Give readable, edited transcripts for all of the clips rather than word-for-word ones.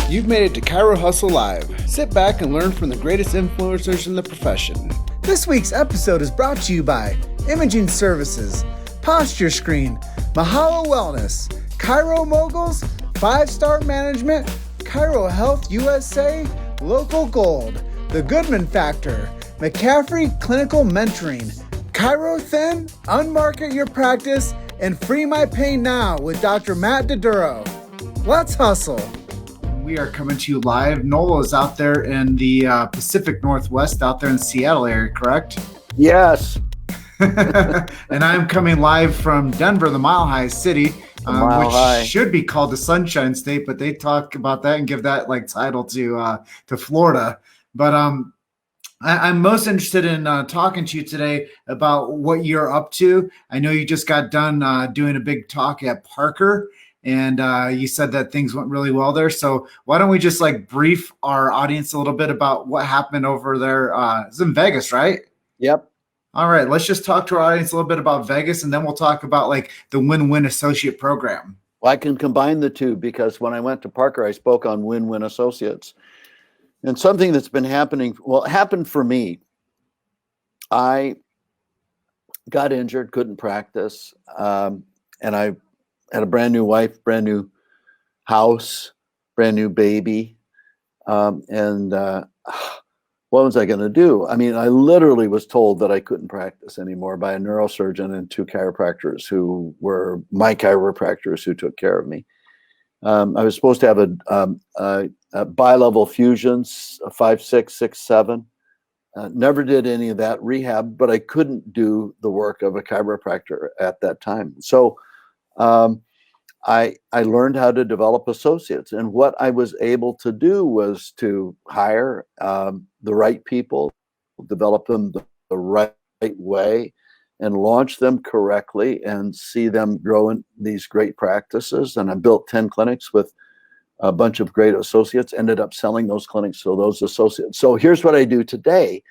You've made it to Chiro Hustle Live. Sit back and learn from the greatest influencers in the profession. This week's episode is brought to you by Imaging Services, Posture Screen, Mahalo Wellness, Chiro Moguls, 5-Star Management, Chiro Health USA, Local Gold, The Goodman Factor, McCaffrey Clinical Mentoring, Chiro Thin, Unmarket Your Practice, and Free My Pain Now with Dr. Matt Doduro. Let's hustle. We are coming to you live. Noel is out there in the Pacific Northwest, out there in the Seattle area, correct? Yes. And I'm coming live from Denver, the Mile High City, which should be called the Sunshine State, but they talk about that and give that like title to Florida. But I'm most interested in talking to you today about what you're up to. I know you just got done doing a big talk at Parker. And you said that things went really well there. So why don't we just like brief our audience a little bit about what happened over there? It's in Vegas, right? Yep. All right. Let's just talk to our audience a little bit about Vegas, and then we'll talk about like the Win-Win Associate Program. Well, I can combine the two because when I went to Parker, I spoke on Win-Win Associates. And something that's been happening, well, it happened for me. I got injured, couldn't practice, and I had a brand new wife, brand new house, brand new baby. What was I going to do? I mean, I literally was told that I couldn't practice anymore by a neurosurgeon and 2 chiropractors who were my chiropractors who took care of me. I was supposed to have a bi-level fusions, a 5, 6, 6, 7. Never did any of that rehab, but I couldn't do the work of a chiropractor at that time. So I learned how to develop associates, and what I was able to do was to hire the right people, develop them the right way, and launch them correctly, and see them grow in these great practices. And I built 10 clinics with a bunch of great associates, ended up selling those clinics to those associates. So here's what I do today.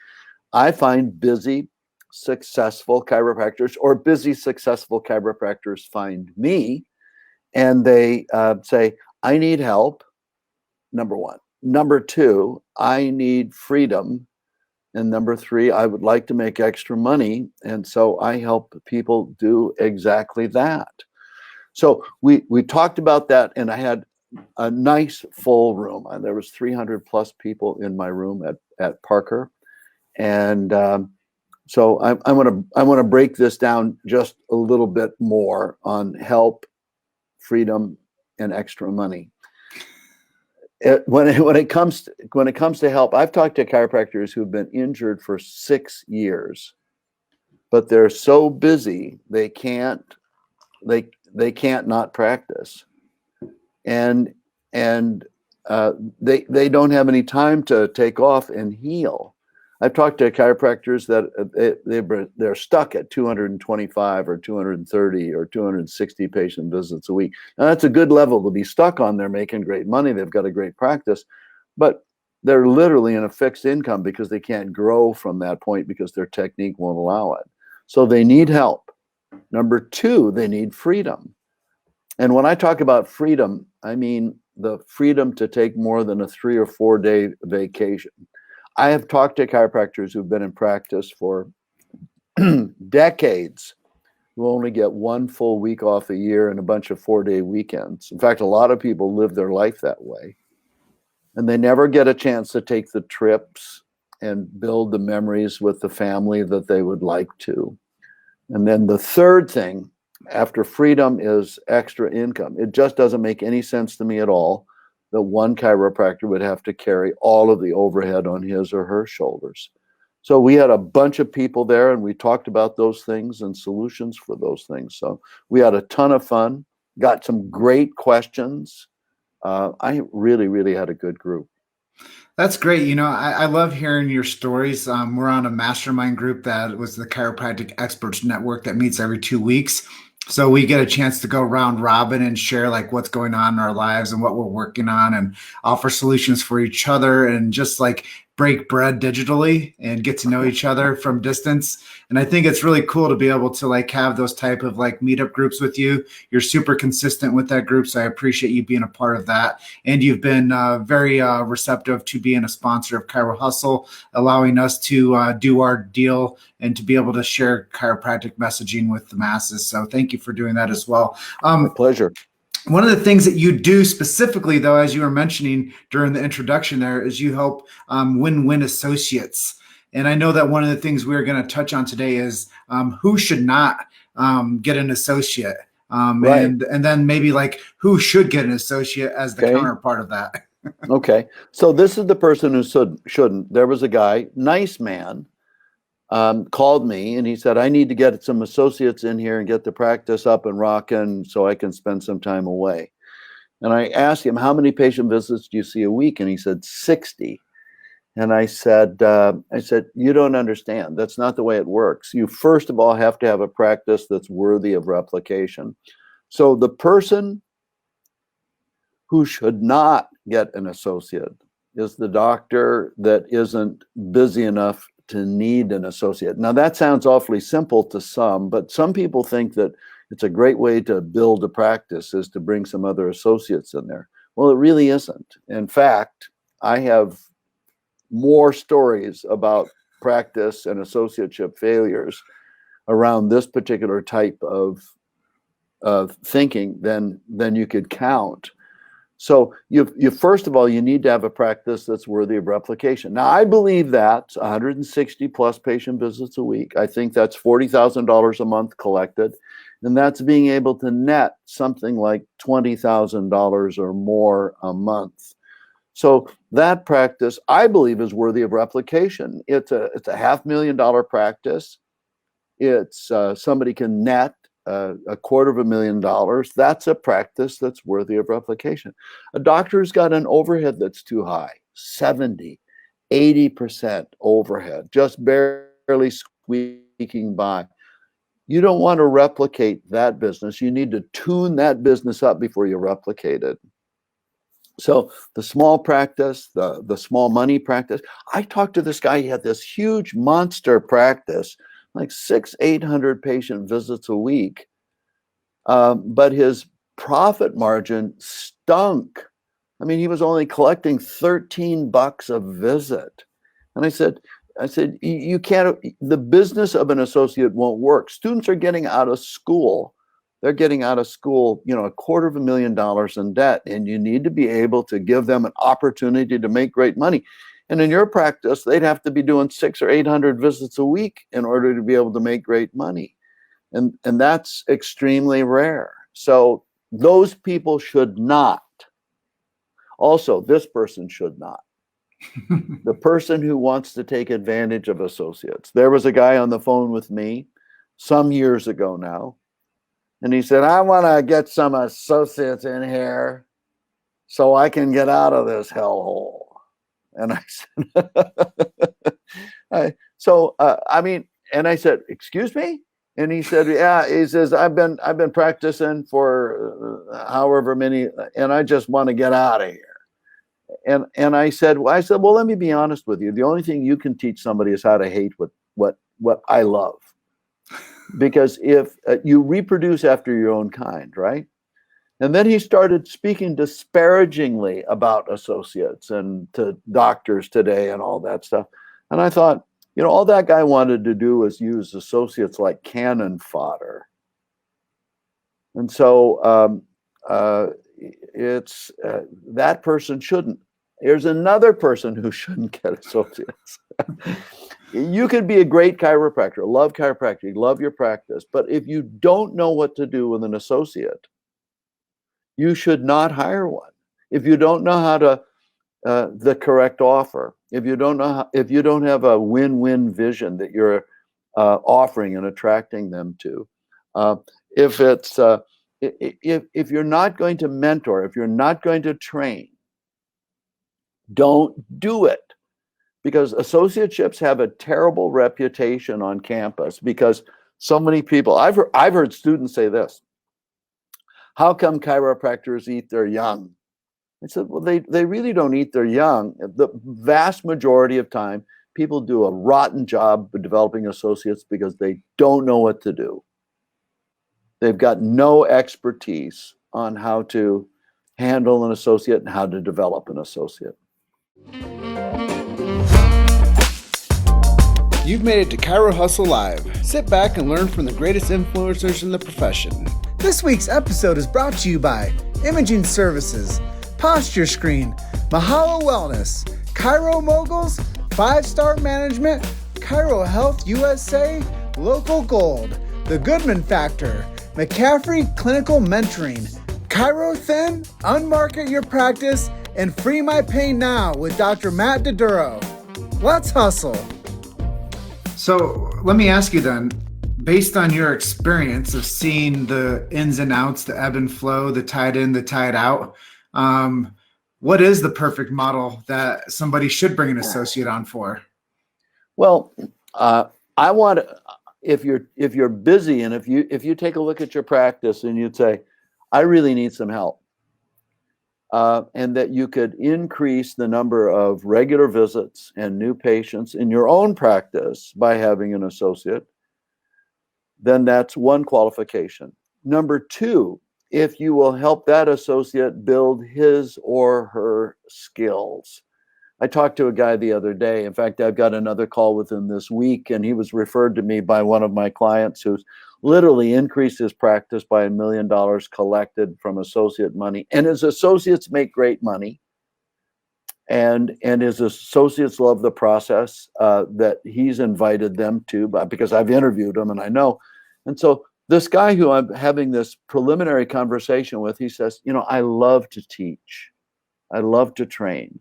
I find busy, successful chiropractors, or busy, successful chiropractors find me, and they say, I need help, number 1. Number 2, I need freedom. And number 3, I would like to make extra money. And so I help people do exactly that. So we talked about that, and I had a nice full room. There was 300 plus people in my room at Parker. And so I want to break this down just a little bit more on help, freedom, and extra money. When it comes to help, I've talked to chiropractors who've been injured for 6 years, but they're so busy they can't not practice, and they don't have any time to take off and heal. I've talked to chiropractors that they're stuck at 225 or 230 or 260 patient visits a week. Now that's a good level to be stuck on. They're making great money. They've got a great practice, but they're literally in a fixed income because they can't grow from that point because their technique won't allow it. So they need help. Number 2, they need freedom. And when I talk about freedom, I mean the freedom to take more than a 3 or 4 day vacation. I have talked to chiropractors who've been in practice for decades who only get 1 full week off a year and a bunch of 4-day weekends. In fact, a lot of people live their life that way. And they never get a chance to take the trips and build the memories with the family that they would like to. And then the third thing after freedom is extra income. It just doesn't make any sense to me at all that one chiropractor would have to carry all of the overhead on his or her shoulders. So we had a bunch of people there, and we talked about those things and solutions for those things. So we had a ton of fun, got some great questions. I really, really had a good group. That's great. You know, I love hearing your stories. We're on a mastermind group that was the Chiropractic Experts Network that meets every 2 weeks. So we get a chance to go round robin and share like what's going on in our lives and what we're working on, and offer solutions for each other, and just like break bread digitally and get to know each other from distance. And I think it's really cool to be able to like have those type of like meetup groups with you. You're super consistent with that group, so I appreciate you being a part of that. And you've been very receptive to being a sponsor of Chiro Hustle, allowing us to do our deal and to be able to share chiropractic messaging with the masses. So thank you for doing that as well. Pleasure. One of the things that you do specifically, though, as you were mentioning during the introduction there, is you help win-win associates. And I know that one of the things we're going to touch on today is who should not get an associate. Right. And then maybe like who should get an associate as the counterpart of that. Okay. So this is the person who shouldn't. There was a guy, nice man, called me and he said, I need to get some associates in here and get the practice up and rocking so I can spend some time away. And I asked him, how many patient visits do you see a week? And he said, 60. And I said, you don't understand. That's not the way it works. You first of all have to have a practice that's worthy of replication. So the person who should not get an associate is the doctor that isn't busy enough to need an associate. Now that sounds awfully simple to some, but some people think that it's a great way to build a practice is to bring some other associates in there. Well, it really isn't. In fact, I have more stories about practice and associateship failures around this particular type of thinking than you could count. So you first of all, you need to have a practice that's worthy of replication. Now, I believe that's 160 plus patient visits a week. I think that's $40,000 a month collected. And that's being able to net something like $20,000 or more a month. So that practice, I believe, is worthy of replication. It's a $500,000 practice. It's somebody can net $250,000. That's a practice that's worthy of replication. A doctor's got an overhead that's too high, 70, 80% overhead, just barely squeaking by. You don't want to replicate that business. You need to tune that business up before you replicate it. So the small practice, the small money practice. I talked to this guy, he had this huge monster practice, like 600-800 patient visits a week. But his profit margin stunk. I mean, he was only collecting $13 a visit. And I said, you can't, the business of an associate won't work. Students are getting out of school. They're getting out of school, $250,000 in debt, and you need to be able to give them an opportunity to make great money. And in your practice, they'd have to be doing 600 or 800 visits a week in order to be able to make great money. And that's extremely rare. So those people should not. Also, this person should not. The person who wants to take advantage of associates. There was a guy on the phone with me some years ago now, and he said, I want to get some associates in here so I can get out of this hellhole. And I said, and I said, excuse me? And he said, yeah, he says, I've been practicing for however many, and I just want to get out of here. And I said, well, let me be honest with you. The only thing you can teach somebody is how to hate what I love. Because if you reproduce after your own kind, right? And then he started speaking disparagingly about associates and to doctors today and all that stuff. And I thought, all that guy wanted to do was use associates like cannon fodder. And so it's that person shouldn't. There's another person who shouldn't get associates. You could be a great chiropractor, love chiropractic, love your practice. But if you don't know what to do with an associate, you should not hire one. If you don't know how to the correct offer, if you don't have a win-win vision that you're offering and attracting them to, if you're not going to mentor, if you're not going to train, don't do it. Because associateships have a terrible reputation on campus because so many people, I've heard students say this: how come chiropractors eat their young? I said, well, they really don't eat their young. The vast majority of time, people do a rotten job of developing associates because they don't know what to do. They've got no expertise on how to handle an associate and how to develop an associate. You've made it to Chiro Hustle Live. Sit back and learn from the greatest influencers in the profession. This week's episode is brought to you by Imaging Services, Posture Screen, Mahalo Wellness, Chiro Moguls, 5-Star Management, Chiro Health USA, Local Gold, The Goodman Factor, McCaffrey Clinical Mentoring, Chiro Thin, Unmarket Your Practice, and Free My Pain Now with Dr. Matt DeDuro. Let's hustle. So let me ask you then, based on your experience of seeing the ins and outs, the ebb and flow, the tide in, the tide out, what is the perfect model that somebody should bring an associate on for? Well, I want, if you're busy and if you take a look at your practice and you'd say, I really need some help, and that you could increase the number of regular visits and new patients in your own practice by having an associate, then that's one qualification. Number two, if you will help that associate build his or her skills. I talked to a guy the other day. In fact, I've got another call with him this week, and he was referred to me by one of my clients who's literally increased his practice by $1 million collected from associate money. And his associates make great money. And his associates love the process that he's invited them to, because I've interviewed him and I know. And so this guy who I'm having this preliminary conversation with, he says, I love to teach. I love to train.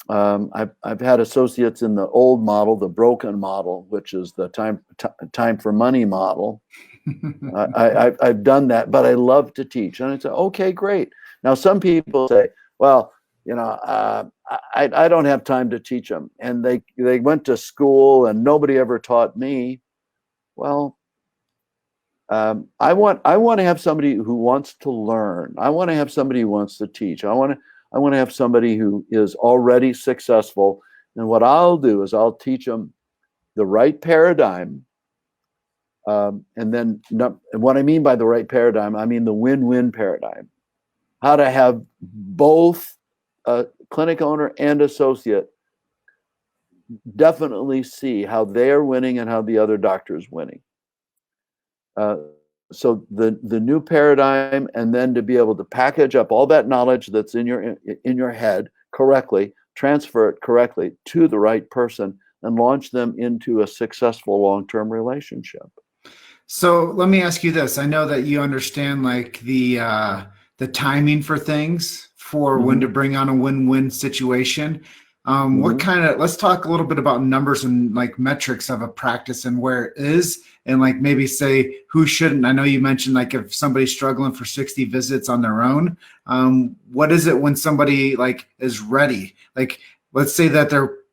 I've had associates in the old model, the broken model, which is the time for money model. I've done that, but I love to teach. And I say, okay, great. Now, some people say, well, I don't have time to teach them. And they went to school and nobody ever taught me. Well, I want to have somebody who wants to learn. I want to have somebody who wants to teach. I want to have somebody who is already successful. And what I'll do is I'll teach them the right paradigm. And then what I mean by the right paradigm, I mean the win-win paradigm. How to have both clinic owner and associate definitely see how they're winning and how the other doctor is winning. So the new paradigm, and then to be able to package up all that knowledge that's in your head correctly, transfer it correctly to the right person, and launch them into a successful long-term relationship. So let me ask you this. I know that you understand like the timing for things for when to bring on a win-win situation. What let's talk a little bit about numbers and like metrics of a practice and where it is, and like maybe say who shouldn't. I know you mentioned like if somebody's struggling for 60 visits on their own, what is it when somebody like is ready? Like, let's say that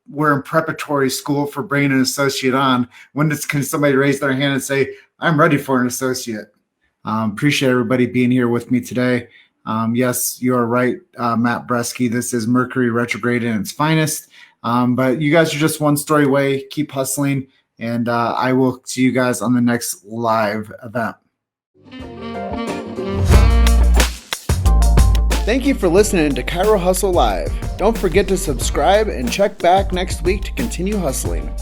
we're in preparatory school for bringing an associate on. Can somebody raise their hand and say, I'm ready for an associate? Appreciate everybody being here with me today. Yes, you are right, Matt Bresky. This is Mercury retrograde in its finest. But you guys are just one story away. Keep hustling, and I will see you guys on the next live event. Thank you for listening to Chiro Hustle Live. Don't forget to subscribe and check back next week to continue hustling.